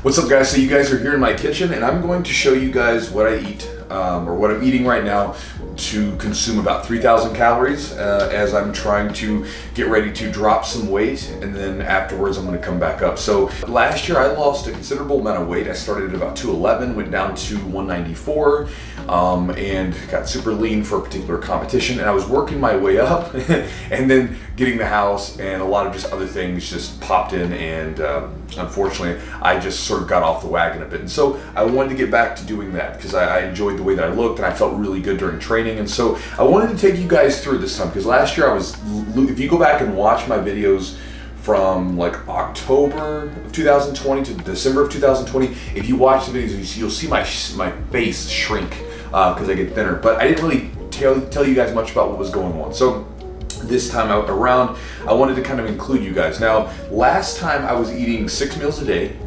What's up, guys? So you guys are here in my kitchen and I'm going to show you guys what I eat or what I'm eating right now to consume about 3,000 calories as I'm trying to get ready to drop some weight, and then afterwards I'm going to come back up. So last year I lost a considerable amount of weight. I started at about 211, went down to 194, and got super lean for a particular competition, and I was working my way up and then getting the house and a lot of just other things just popped in, and unfortunately I just sort of got off the wagon a bit. And so I wanted to get back to doing that because I enjoyed the way that I looked and I felt really good during training. And so I wanted to take you guys through this time because last year if you go back and watch my videos from like October of 2020 to December of 2020, if you watch the videos, you'll see my face shrink because I get thinner. But I didn't really tell you guys much about what was going on. So this time around, I wanted to kind of include you guys. Now, last time I was eating 6 meals a day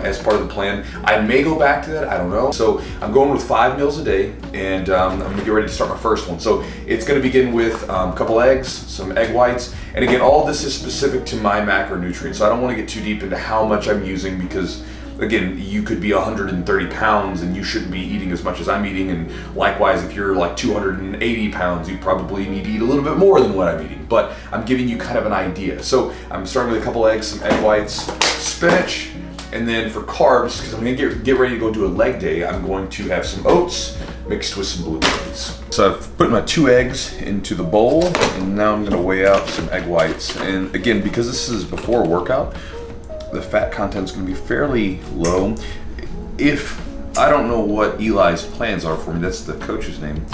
as part of the plan. I may go back to that, I don't know. So I'm going with 5 meals a day, and I'm gonna get ready to start my first one. So it's gonna begin with a couple eggs, some egg whites, and again, all this is specific to my macronutrients. So I don't wanna get too deep into how much I'm using because again, you could be 130 pounds and you shouldn't be eating as much as I'm eating, and likewise, if you're like 280 pounds, you probably need to eat a little bit more than what I'm eating, but I'm giving you kind of an idea. So I'm starting with a couple eggs, some egg whites, spinach, and then for carbs, because I'm gonna get ready to go do a leg day, I'm going to have some oats mixed with some blueberries. So I've put my 2 eggs into the bowl, and now I'm gonna weigh out some egg whites. And again, because this is before a workout, the fat content is going to be fairly low. I don't know what Eli's plans are for me, that's the coach's name,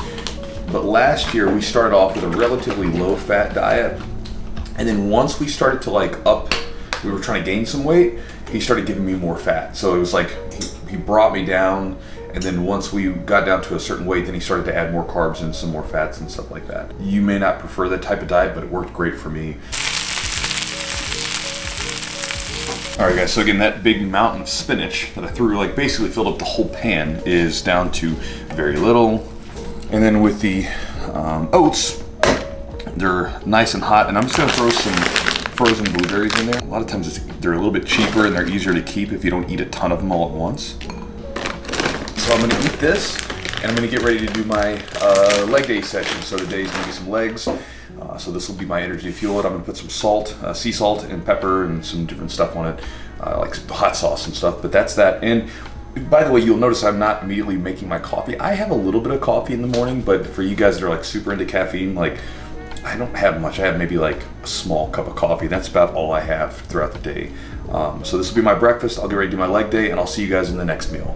but last year we started off with a relatively low fat diet, and then once we started to we were trying to gain some weight, he started giving me more fat. So it was like he brought me down, and then once we got down to a certain weight, then he started to add more carbs and some more fats and stuff like that. You may not prefer that type of diet, but it worked great for me. Alright guys, so again, that big mountain of spinach that I threw, basically filled up the whole pan, is down to very little. And then with the oats, they're nice and hot, and I'm just gonna throw some frozen blueberries in there. A lot of times they're a little bit cheaper and they're easier to keep if you don't eat a ton of them all at once. So I'm gonna eat this, and I'm gonna get ready to do my leg day session. So today's gonna be some legs. So this will be my energy to fuel it. I'm gonna put some salt, sea salt and pepper and some different stuff on it, like hot sauce and stuff, but that's that. And by the way, you'll notice I'm not immediately making my coffee. I have a little bit of coffee in the morning, but for you guys that are super into caffeine, I don't have much. I have maybe a small cup of coffee. That's about all I have throughout the day. So this will be my breakfast. I'll get ready to do my leg day, and I'll see you guys in the next meal.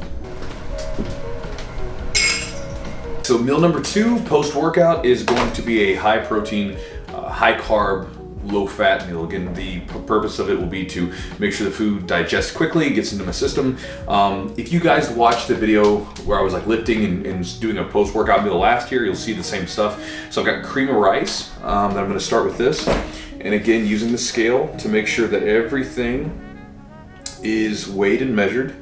So meal number 2 post-workout is going to be a high protein, high carb, low fat meal. Again, the purpose of it will be to make sure the food digests quickly, gets into my system. If you guys watched the video where I was lifting and doing a post-workout meal last year, you'll see the same stuff. So I've got cream of rice that I'm gonna start with this. And again, using the scale to make sure that everything is weighed and measured.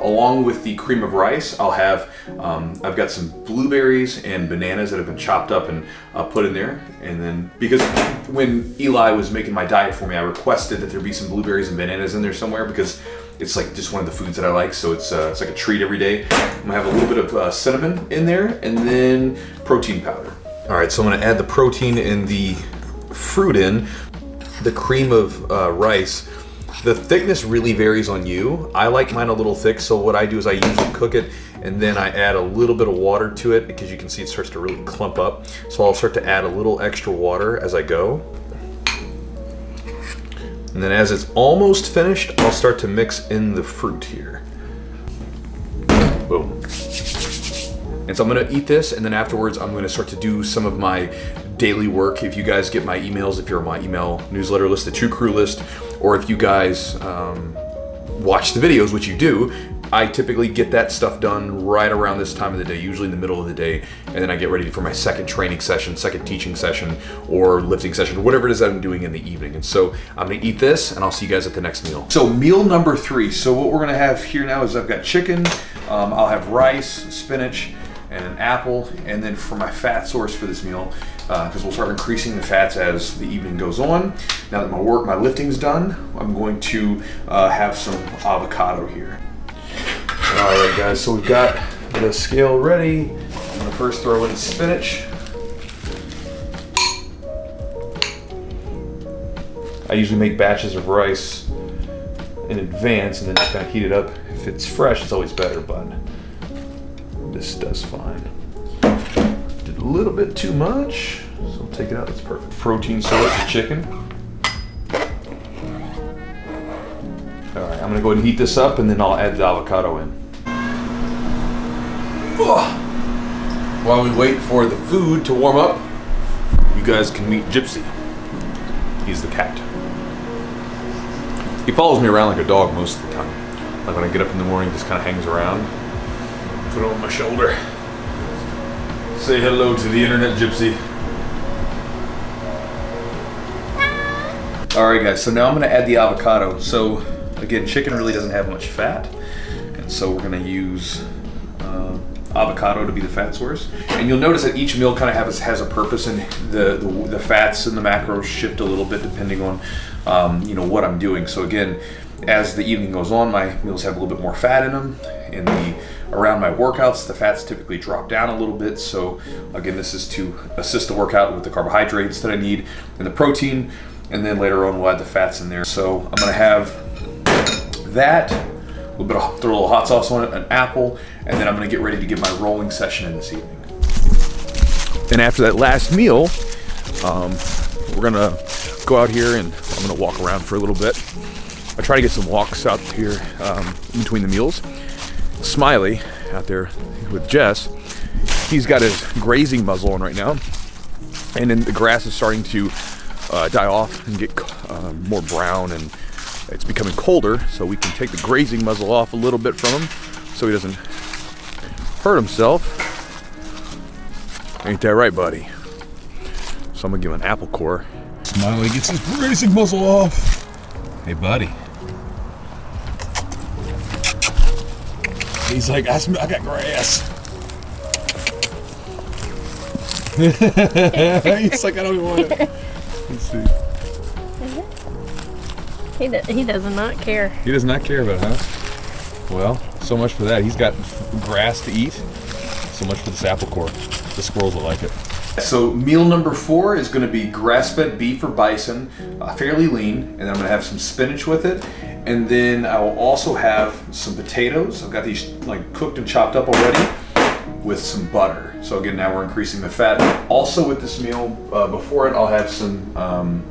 Along with the cream of rice, I'll have, I've got some blueberries and bananas that have been chopped up and put in there. And then, because when Eli was making my diet for me, I requested that there be some blueberries and bananas in there somewhere because it's just one of the foods that I like. So it's like a treat every day. I'm gonna have a little bit of cinnamon in there, and then protein powder. All right, so I'm gonna add the protein and the fruit in, the cream of rice. The thickness really varies on you. I like mine a little thick, so what I do is I usually cook it and then I add a little bit of water to it because you can see it starts to really clump up. So I'll start to add a little extra water as I go. And then as it's almost finished, I'll start to mix in the fruit here. Boom. And so I'm gonna eat this, and then afterwards I'm gonna start to do some of my daily work. If you guys get my emails, if you're on my email newsletter list, the True Crew list, or if you guys watch the videos, which you do, I typically get that stuff done right around this time of the day, usually in the middle of the day, and then I get ready for my second training session, second teaching session, or lifting session, or whatever it is that I'm doing in the evening. And so I'm gonna eat this, and I'll see you guys at the next meal. So meal number 3. So what we're gonna have here now is I've got chicken, I'll have rice, spinach, and an apple. And then for my fat source for this meal, because we'll start increasing the fats as the evening goes on. Now that my lifting's done, I'm going to have some avocado here. All right, guys, so we've got the scale ready. I'm gonna first throw in spinach. I usually make batches of rice in advance and then just kind of heat it up. If it's fresh, it's always better, but this does fine. Did a little bit too much, so I'll take it out. That's perfect. Protein source of chicken. All right, I'm gonna go ahead and heat this up, and then I'll add the avocado in. While we wait for the food to warm up, you guys can meet Gypsy. He's the cat. He follows me around like a dog most of the time. Like when I get up in the morning, he just kind of hangs around. Put it on my shoulder. Say hello to the internet, Gypsy. All right, guys, so now I'm gonna add the avocado. So again, chicken really doesn't have much fat, and so we're gonna use avocado to be the fat source. And you'll notice that each meal kind of has a purpose, and the fats and the macros shift a little bit depending on what I'm doing. So again, as the evening goes on, my meals have a little bit more fat in them. Around my workouts, the fats typically drop down a little bit. So again, this is to assist the workout with the carbohydrates that I need and the protein, and then later on we'll add the fats in there. So I'm gonna have that, throw a little hot sauce on it, an apple, and then I'm gonna get ready to give my rolling session in this evening. And after that last meal, we're gonna go out here and I'm gonna walk around for a little bit. I try to get some walks out here in between the meals. Smiley out there with Jess, he's got his grazing muzzle on right now, and then the grass is starting to die off and get more brown, and it's becoming colder, so we can take the grazing muzzle off a little bit from him so he doesn't hurt himself. Ain't that right, buddy? So I'm gonna give him an apple core. Smiley gets his grazing muzzle off. Hey, buddy. He's like, I got grass. He's like, I don't even want it. Let's see. He does not care. He does not care about it, huh? Well, so much for that. He's got grass to eat. So much for this apple core. The squirrels will like it. So meal number 4 is going to be grass-fed beef or bison, fairly lean, and then I'm going to have some spinach with it, and then I will also have some potatoes. I've got these like cooked and chopped up already with some butter. So again, now we're increasing the fat. Also with this meal, before it, I'll have some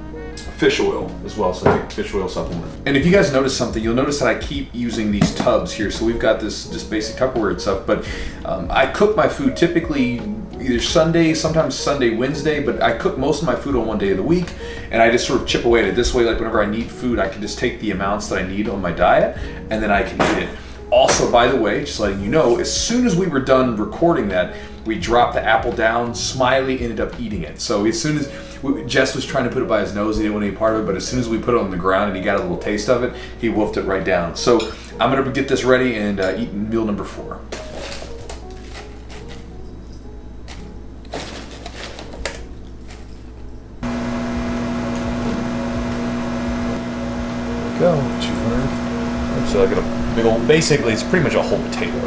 fish oil as well, so I take fish oil supplement. And if you guys notice something, you'll notice that I keep using these tubs here. So we've got this just basic Tupperware and stuff, but I cook my food typically either Sunday, sometimes Sunday, Wednesday, but I cook most of my food on one day of the week, and I just sort of chip away at it this way. Like whenever I need food, I can just take the amounts that I need on my diet, and then I can eat it. Also, by the way, just letting you know, as soon as we were done recording that, we dropped the apple down. Smiley ended up eating it. So as soon as Jess was trying to put it by his nose, he didn't want any part of it, but as soon as we put it on the ground and he got a little taste of it, he wolfed it right down. So I'm gonna get this ready and eat meal number 4. Go, 200. So I got a big old, basically it's pretty much a whole potato.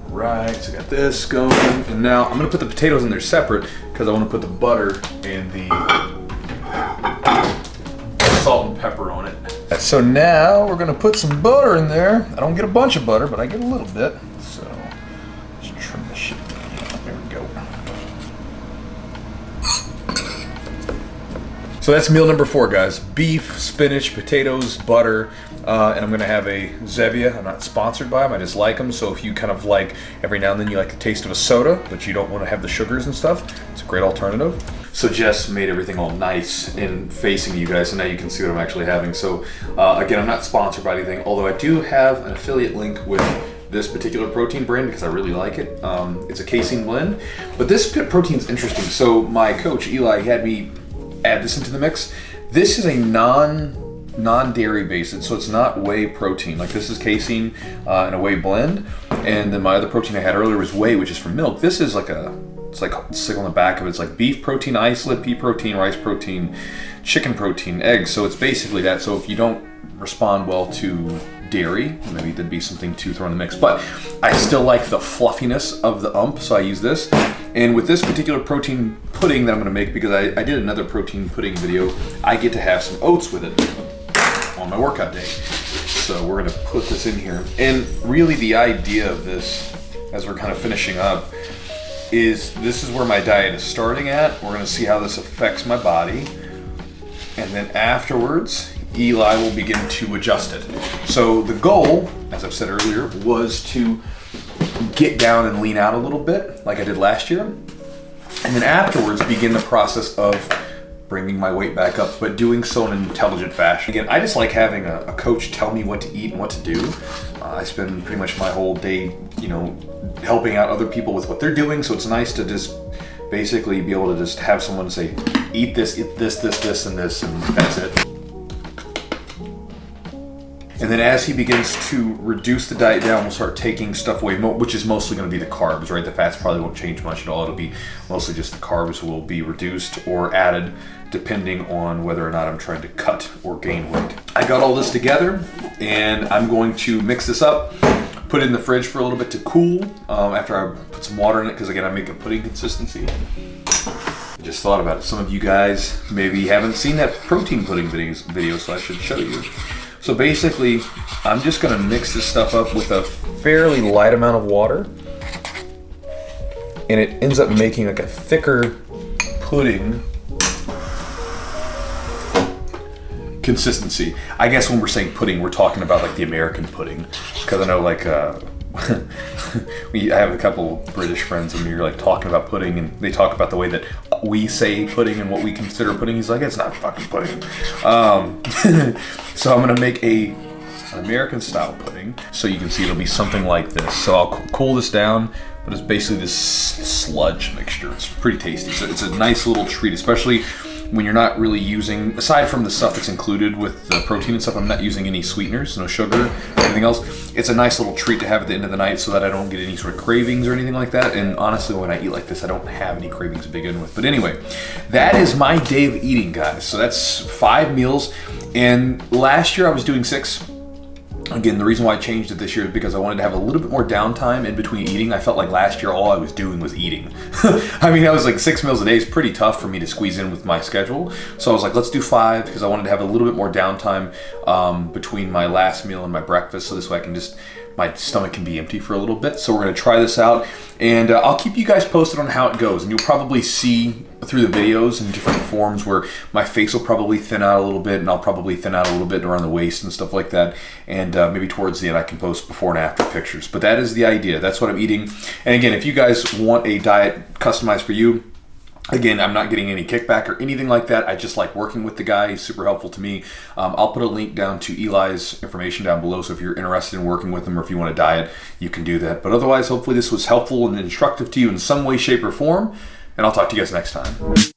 Right, so I got this going, and now I'm gonna put the potatoes in there separate because I want to put the butter and the salt and pepper on it. So now we're gonna put some butter in there. I don't get a bunch of butter, but I get a little bit. So let's trim this shit down. There we go. So that's meal number 4, guys. Beef, spinach, potatoes, butter, and I'm gonna have a Zevia. I'm not sponsored by them, I just like them. So if you kind of like, every now and then you like the taste of a soda, but you don't wanna have the sugars and stuff, it's a great alternative. So Jess made everything all nice and facing you guys, so now you can see what I'm actually having. So again, I'm not sponsored by anything, although I do have an affiliate link with this particular protein brand because I really like it. It's a casein blend, but this protein's interesting. So my coach, Eli, had me add this into the mix. This is a non non-dairy based, so it's not whey protein. Like this is casein and a whey blend, and then my other protein I had earlier was whey, which is from milk. This is like it's like on the back of it. It's like beef protein, isolate, pea protein, rice protein, chicken protein, eggs. So it's basically that. So if you don't respond well to dairy, maybe there'd be something to throw in the mix, but I still like the fluffiness of the so I use this. And with this particular protein pudding that I'm going to make, because I did another protein pudding video, I get to have some oats with it on my workout day. So we're going to put this in here. And really the idea of this, as we're kind of finishing up, is this is where my diet is starting at. We're going to see how this affects my body, and then afterwards Eli will begin to adjust it. So the goal, as I've said earlier, was to get down and lean out a little bit like I did last year, and then afterwards begin the process of bringing my weight back up, but doing so in an intelligent fashion. Again, I just like having a coach tell me what to eat and what to do. I spend pretty much my whole day, helping out other people with what they're doing, so it's nice to just basically be able to just have someone say, eat this, and this, and that's it. And then as he begins to reduce the diet down, we'll start taking stuff away, which is mostly going to be the carbs, right? The fats probably won't change much at all. It'll be mostly just the carbs will be reduced or added depending on whether or not I'm trying to cut or gain weight. I got all this together and I'm going to mix this up, put it in the fridge for a little bit to cool after I put some water in it, because again, I make a pudding consistency. I just thought about it. Some of you guys maybe haven't seen that protein pudding video, so I should show you. So basically, I'm just gonna mix this stuff up with a fairly light amount of water, and it ends up making like a thicker pudding consistency. I guess when we're saying pudding, we're talking about like the American pudding, because I know like I have a couple British friends, and you're like talking about pudding, and they talk about the way that we say pudding and what we consider pudding. He's like, it's not fucking pudding. So I'm gonna make an American style pudding. So you can see it'll be something like this. So I'll cool this down, but it's basically this sludge mixture. It's pretty tasty. So it's a nice little treat, especially when you're not really using, aside from the stuff that's included with the protein and stuff, I'm not using any sweeteners, no sugar, anything else. It's a nice little treat to have at the end of the night so that I don't get any sort of cravings or anything like that. And honestly, when I eat like this, I don't have any cravings to begin with. But anyway, that is my day of eating, guys. So that's 5 meals. And last year I was doing 6. Again, the reason why I changed it this year is because I wanted to have a little bit more downtime in between eating. I felt like last year all I was doing was eating. I mean, that was like 6 meals a day is pretty tough for me to squeeze in with my schedule. So I was like, let's do 5, because I wanted to have a little bit more downtime between my last meal and my breakfast, so this way I can just, my stomach can be empty for a little bit. So we're gonna try this out, and I'll keep you guys posted on how it goes, and you'll probably see through the videos in different forms where my face will probably thin out a little bit, and I'll probably thin out a little bit around the waist and stuff like that, and maybe towards the end I can post before and after pictures. But that is the idea. That's what I'm eating. And again, if you guys want a diet customized for you, again, I'm not getting any kickback or anything like that. I just like working with the guy. He's super helpful to me. I'll put a link down to Eli's information down below, so if you're interested in working with him or if you want a diet, you can do that. But otherwise, hopefully this was helpful and instructive to you in some way, shape, or form, and I'll talk to you guys next time.